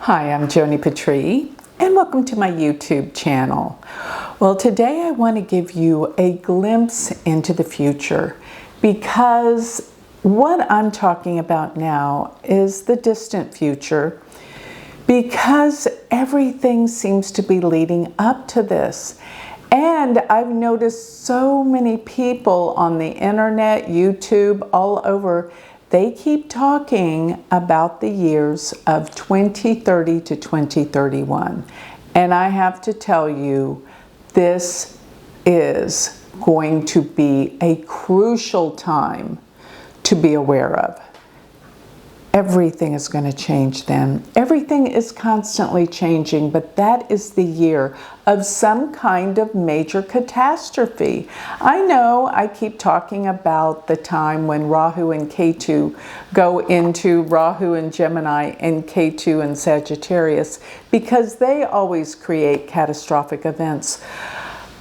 Hi, I'm Joni Patry, and welcome to my YouTube channel. Well, today I want to give you a glimpse into the future because what I'm talking about now is the distant future, because everything seems to be leading up to this. And I've noticed so many people on the internet, YouTube, all over, they keep talking about the years of 2030 to 2031. And I have to tell you, this is going to be a crucial time to be aware of. Everything is going to change then. Everything is constantly changing, but that is the year of some kind of major catastrophe. I know I keep talking about the time when Rahu and Ketu go into Rahu and Gemini and Ketu and Sagittarius, because they always create catastrophic events.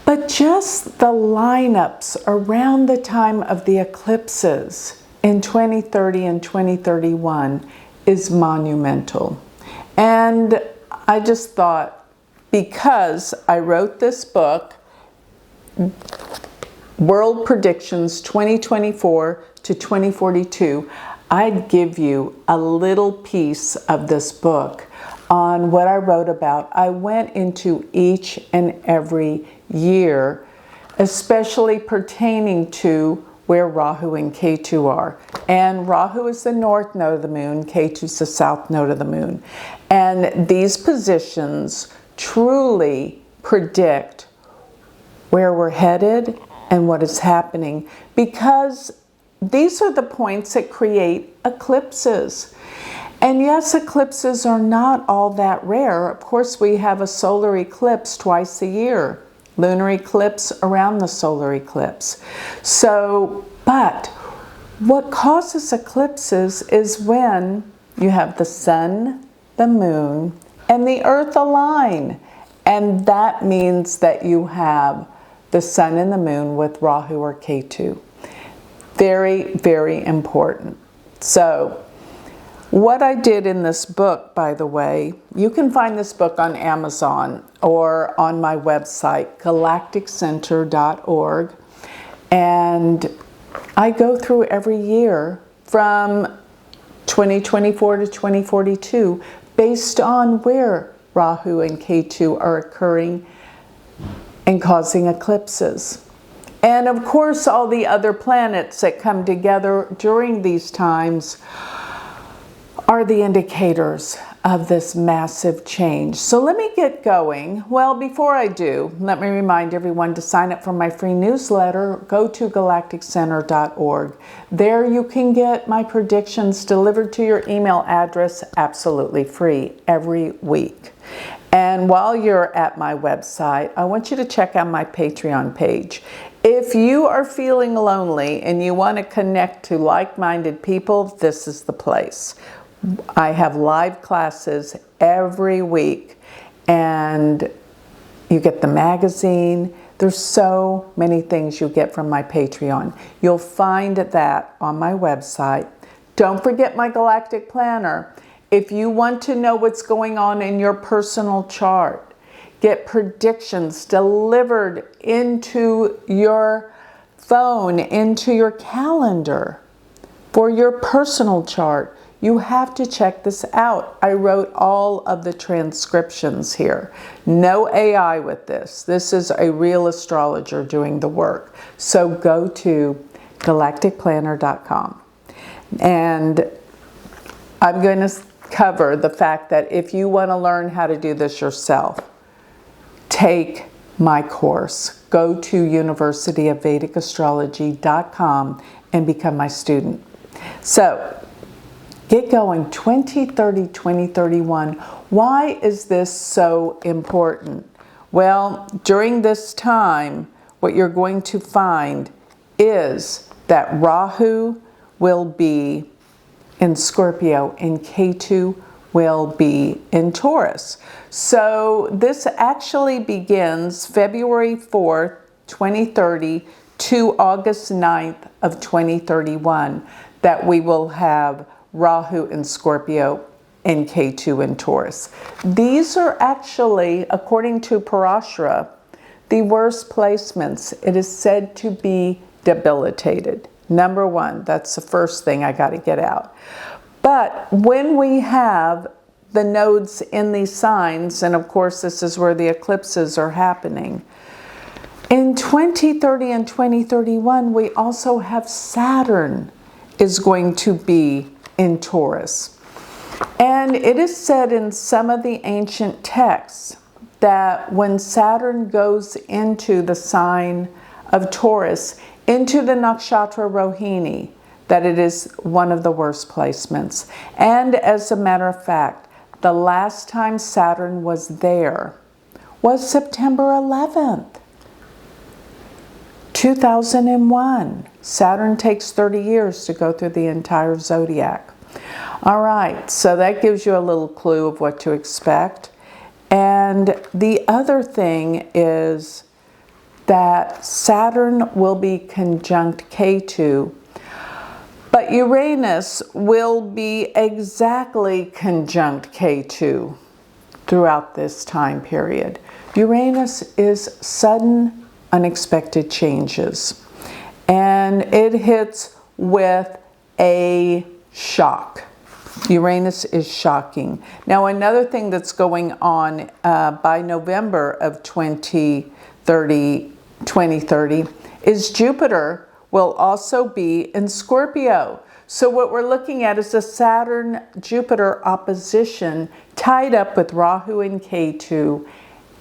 But just the lineups around the time of the eclipses in 2030 and 2031 is monumental. And I just thought, because I wrote this book, World Predictions 2024 to 2042, I'd give you a little piece of this book on what I wrote about. I went into each and every year, especially pertaining to where Rahu and Ketu are. And Rahu is the north node of the moon, Ketu is the south node of the moon. And these positions truly predict where we're headed and what is happening, because these are the points that create eclipses. And yes, eclipses are not all that rare. Of course, we have a solar eclipse twice a year. Lunar eclipse around the solar eclipse. But what causes eclipses is when you have the sun, the moon, and the earth align. And that means that you have the sun and the moon with Rahu or Ketu. Very, very important. So, what I did in this book, by the way, you can find this book on Amazon or on my website, galacticcenter.org. And I go through every year from 2024 to 2042 based on where Rahu and Ketu are occurring and causing eclipses. And of course, all the other planets that come together during these times are the indicators of this massive change. So let me get going. Well, before I do, let me remind everyone to sign up for my free newsletter. Go to galacticcenter.org. There you can get my predictions delivered to your email address absolutely free every week. And while you're at my website, I want you to check out my Patreon page. If you are feeling lonely and you want to connect to like-minded people, this is the place. I have live classes every week, and you get the magazine. There's so many things you get from my Patreon. You'll find that on my website. Don't forget my Galactic Planner. If you want to know what's going on in your personal chart, get predictions delivered into your phone, into your calendar for your personal chart, you have to check this out. I wrote all of the transcriptions here. No AI with this. This is a real astrologer doing the work. So go to galacticcplanner.com. And I'm going to cover the fact that if you want to learn how to do this yourself, take my course. Go to universityofvedicastrology.com and become my student. So, get going. 2030, 2031. Why is this so important? Well, during this time, what you're going to find is that Rahu will be in Scorpio and Ketu will be in Taurus. So this actually begins February 4th, 2030 to August 9th of 2031, that we will have Rahu in Scorpio in Ketu and Taurus. These are actually, according to Parashara, the worst placements. It is said to be debilitated. Number one, that's the first thing I got to get out. But when we have the nodes in these signs, and of course this is where the eclipses are happening, in 2030 and 2031, we also have Saturn is going to be in Taurus. And it is said in some of the ancient texts that when Saturn goes into the sign of Taurus, into the nakshatra Rohini, that it is one of the worst placements. And as a matter of fact, the last time Saturn was there was September 11th. 2001. Saturn takes 30 years to go through the entire zodiac. All right, so that gives you a little clue of what to expect. And the other thing is that Saturn will be conjunct Ketu, but Uranus will be exactly conjunct Ketu throughout this time period. Uranus is sudden, unexpected changes, and it hits with a shock. Uranus is shocking. Now, another thing that's going on by November of 2030 is Jupiter will also be in Scorpio. So what we're looking at is a Saturn-Jupiter opposition tied up with Rahu and Ketu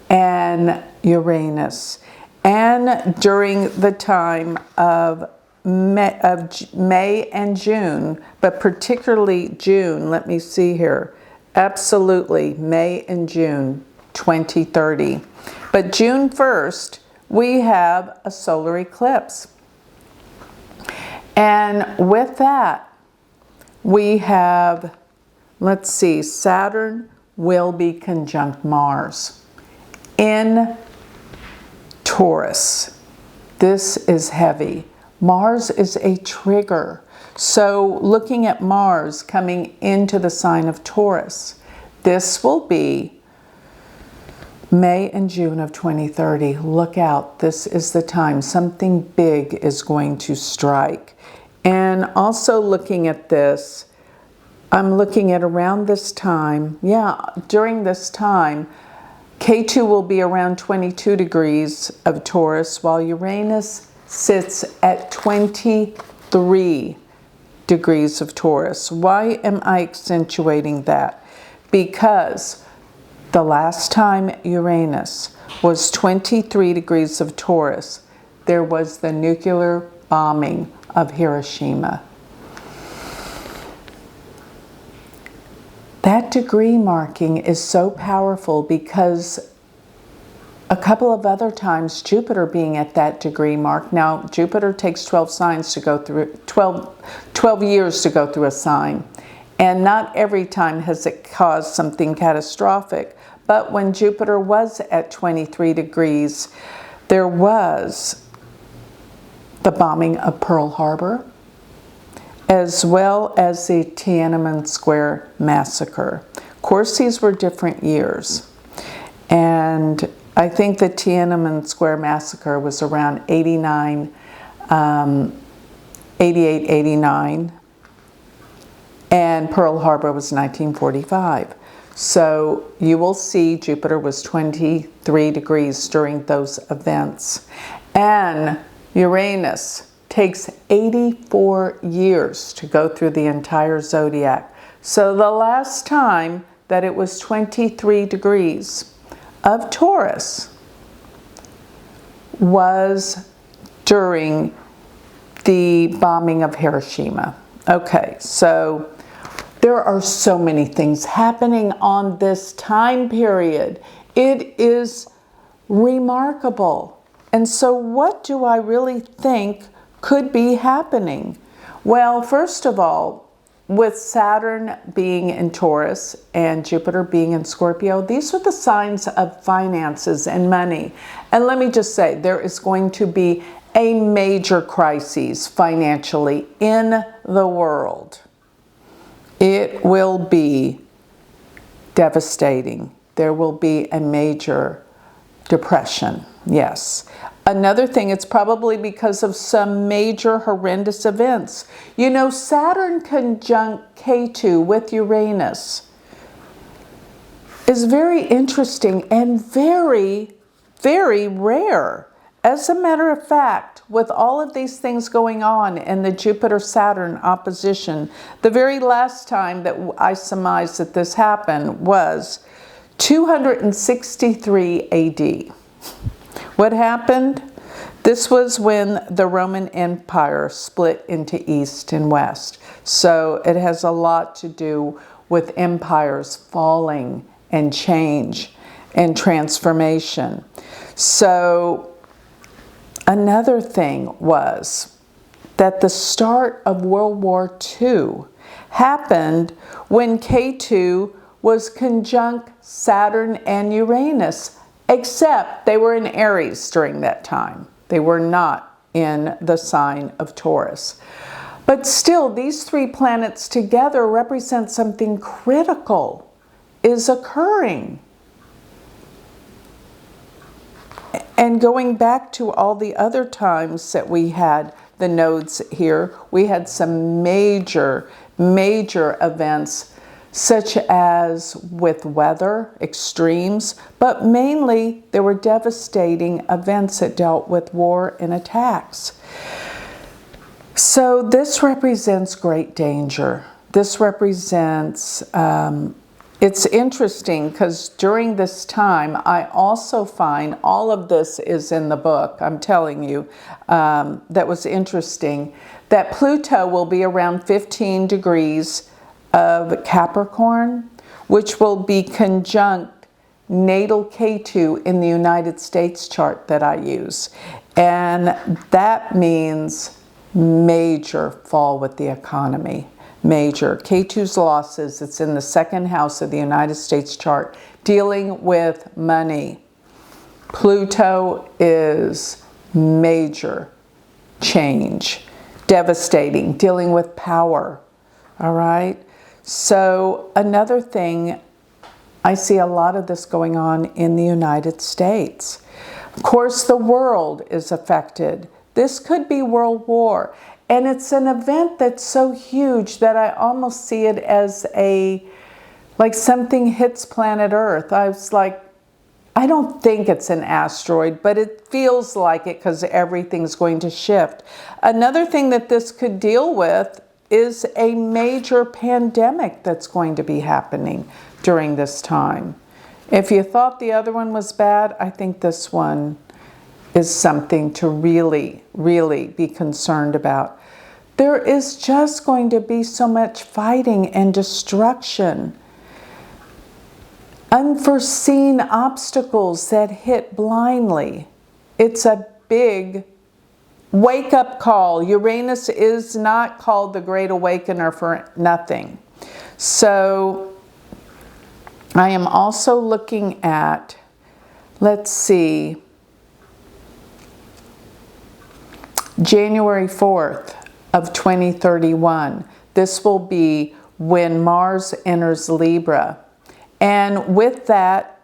and Uranus. And during the time of May and June, but particularly June, let me see here, absolutely May and June 2030. But June 1st, we have a solar eclipse. And with that, we have, let's see, Saturn will be conjunct Mars in Taurus. This is heavy. Mars is a trigger. So looking at Mars coming into the sign of Taurus, this will be May and June of 2030. Look out. This is the time. Something big is going to strike. And also looking at this, I'm looking at around this time, during this time, Ketu will be around 22 degrees of Taurus, while Uranus sits at 23 degrees of Taurus. Why am I accentuating that? Because the last time Uranus was 23 degrees of Taurus, there was the nuclear bombing of Hiroshima. That degree marking is so powerful because a couple of other times Jupiter being at that degree mark. Now, Jupiter takes 12 signs to go through, 12 years to go through a sign. And not every time has it caused something catastrophic. But when Jupiter was at 23 degrees, there was the bombing of Pearl Harbor, as well as the Tiananmen Square massacre. Of course, these were different years. And I think the Tiananmen Square massacre was around 88, 89, and Pearl Harbor was 1945. So you will see Jupiter was 23 degrees during those events. And Uranus takes 84 years to go through the entire zodiac. So the last time that it was 23 degrees of Taurus was during the bombing of Hiroshima. Okay, so there are so many things happening on this time period. It is remarkable. And so what do I really think could be happening? Well, first of all, with Saturn being in Taurus and Jupiter being in Scorpio, these are the signs of finances and money. And let me just say, there is going to be a major crisis financially in the world. It will be devastating. There will be a major depression, yes. Another thing, it's probably because of some major horrendous events. You know, Saturn conjunct Ketu with Uranus is very interesting and very, very rare. As a matter of fact, with all of these things going on in the Jupiter-Saturn opposition, the very last time that I surmised that this happened was 263 AD. What happened? This was when the Roman Empire split into East and West. So it has a lot to do with empires falling and change and transformation. So another thing was that the start of World War II happened when Ketu was conjunct Saturn and Uranus, except they were in Aries during that time. They were not in the sign of Taurus. But still, these three planets together represent something critical is occurring. And going back to all the other times that we had the nodes here, we had some major events, such as with weather, extremes, but mainly there were devastating events that dealt with war and attacks. So this represents great danger. This represents, it's interesting because during this time, I also find, all of this is in the book, I'm telling you, that was interesting, that Pluto will be around 15 degrees of Capricorn, which will be conjunct natal Ketu in the United States chart that I use. And that means major fall with the economy. Major. Ketu's losses, it's in the second house of the United States chart, dealing with money. Pluto is major change, devastating, dealing with power. All right? So another thing, I see a lot of this going on in the United States. Of course, the world is affected. This could be world war. And it's an event that's so huge that I almost see it as like something hits planet Earth. I was like, I don't think it's an asteroid, but it feels like it because everything's going to shift. Another thing that this could deal with is a major pandemic that's going to be happening during this time. If you thought the other one was bad, I think this one is something to really, really be concerned about. There is just going to be so much fighting and destruction. Unforeseen obstacles that hit blindly. It's a big wake-up call. Uranus is not called the Great Awakener for nothing. So I am also looking at, let's see, January 4th of 2031. This will be when Mars enters Libra. And with that,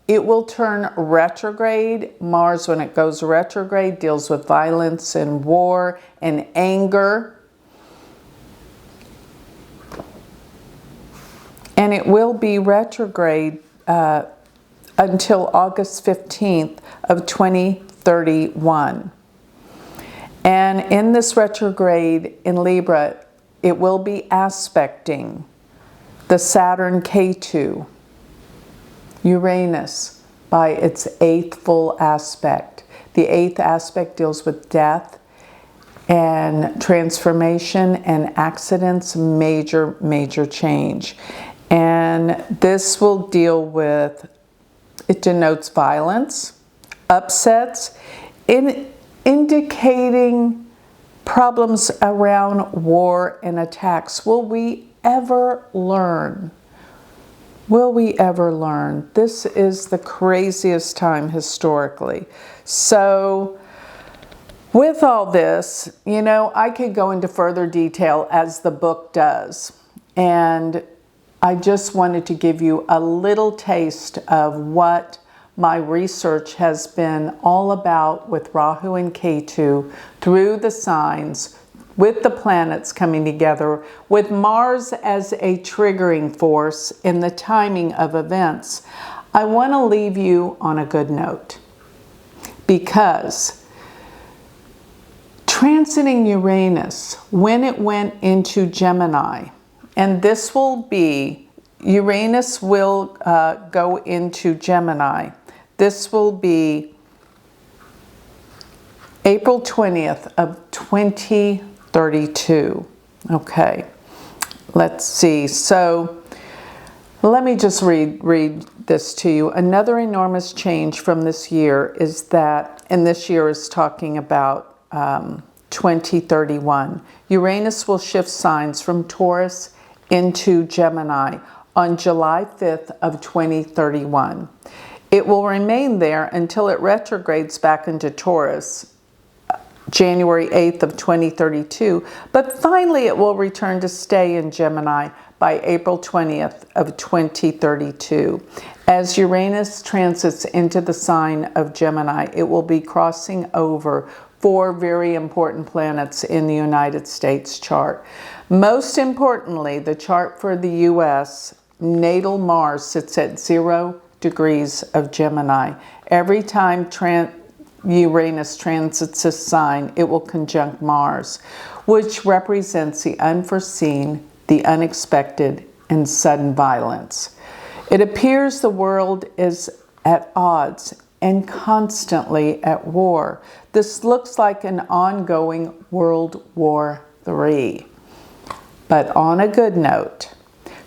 it will turn retrograde. Mars, when it goes retrograde, deals with violence and war and anger. And it will be retrograde until August 15th of 2031. And in this retrograde in Libra, it will be aspecting the Saturn Ketu, Uranus, by its 8th full aspect. The 8th aspect deals with death and transformation and accidents, major change. And this will deal with, it denotes violence, upsets, indicating problems around war and attacks. Will we ever learn? Will we ever learn? This is the craziest time historically. So with all this, you know, I could go into further detail as the book does. And I just wanted to give you a little taste of what my research has been all about with Rahu and Ketu through the signs, with the planets coming together, with Mars as a triggering force in the timing of events. I want to leave you on a good note, because transiting Uranus, when it went into Gemini, and this will be, Uranus will go into Gemini. This will be April 20th of 2032. Okay, let's see. So let me just read this to you. Another enormous change from this year is that, and this year is talking about 2031. Uranus will shift signs from Taurus into Gemini on July 5th of 2031. It will remain there until it retrogrades back into Taurus January 8th of 2032, but finally it will return to stay in Gemini by April 20th of 2032. As Uranus transits into the sign of Gemini, it will be crossing over 4 very important planets in the United States chart. Most importantly, the chart for the US, natal Mars sits at 0 degrees of Gemini. Every time Uranus transits a sign, it will conjunct Mars, which represents the unforeseen, the unexpected, and sudden violence. It appears the world is at odds and constantly at war. This looks like an ongoing World War III. But on a good note,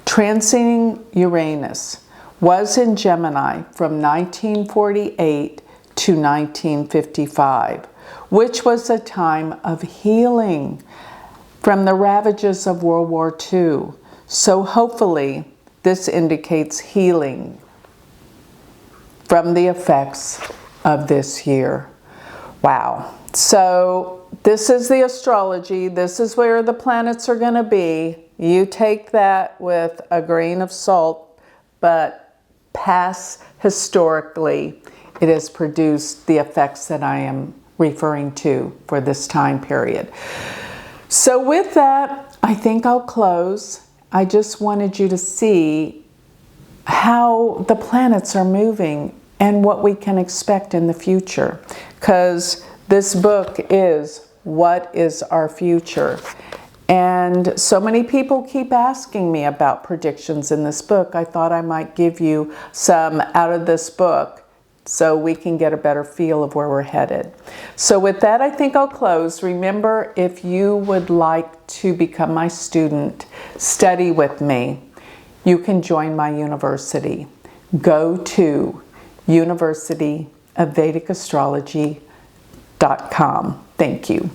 transiting Uranus was in Gemini from 1948 to 1955, which was a time of healing from the ravages of World War II. So hopefully this indicates healing from the effects of this year. Wow. So this is the astrology. This is where the planets are going to be. You take that with a grain of salt, but past historically, it has produced the effects that I am referring to for this time period. So with that, I think I'll close. I just wanted you to see how the planets are moving and what we can expect in the future, because this book is What is Our Future? And so many people keep asking me about predictions in this book. I thought I might give you some out of this book so we can get a better feel of where we're headed. So with that, I think I'll close. Remember, if you would like to become my student, study with me, you can join my university. Go to universityofvedicastrology.com. Thank you.